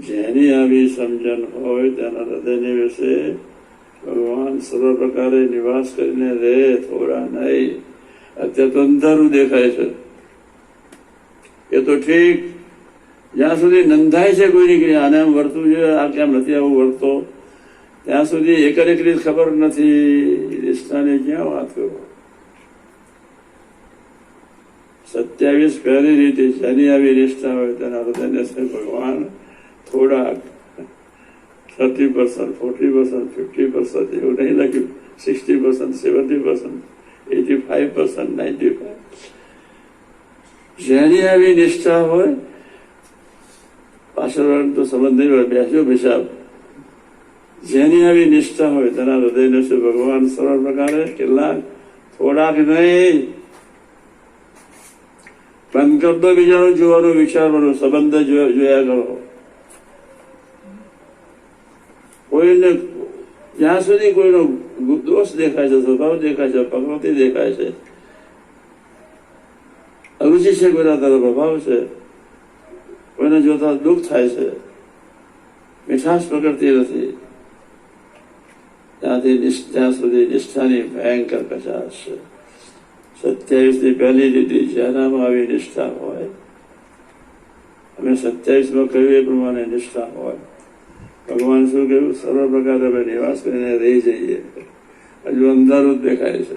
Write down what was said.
જેની આવી સમજણ હોય તેના હૃદયની વિશે ભગવાન સર્વ પ્રકારે નિવાસ કરીને રહે, થોડા નહીં. અત્યારે તો અંધારું દેખાય છે. એ તો ઠીક, જ્યાં સુધી નંધાય છે કોઈની કે આને આમ વર્તવું જોઈએ, આ કેમ નથી આવું વર્તો, ત્યાં સુધી એકરી ખબર નથી. નિષ્ઠાની ક્યાં વાત કરો? 27 પહેલી રીતે જેની આવી નિષ્ઠા હોય તેના હૃદયને ભગવાન થોડાક 30%, 40%, 50% એવું નહીં લખ્યું. 60%, 70%, 85%, 95%. જેની આવી નિષ્ઠા હોય, પાછળ તો સંબંધ નહીં હોય, બેસ્યો હિસાબ. જેની આવી નિષ્ઠા હોય તેના હૃદયને શું ભગવાન સરળ પ્રકારે કેટલાક થોડાક નહીં. બંધ કર દો બીજાનું જોવાનું, વિચારવાનું, સંબંધ જોયા કરો. કોઈને જ્યાં સુધી કોઈનો દોષ દેખાય છે, સ્વભાવ દેખાય છે, પ્રકૃતિ દેખાય છે, અરુચિ છે, કોઈના તરફ પ્રભાવ છે, કોઈને જોતા દુઃખ થાય છે, મીઠાશ પકડતી નથી, ત્યાં સુધી નિષ્ઠાની ભયંકર કચાશ છે. 27ની પહેલી લીધી જેનામાં આવી નિષ્ઠા હોય, અમે 27માં કહ્યું એ પ્રમાણે નિષ્ઠા હોય. ભગવાન શું કહ્યું? સર્વ પ્રકારે અમે નિવાસ કરીને રહી જઈએ. હજુ અંધારું જ દેખાય છે.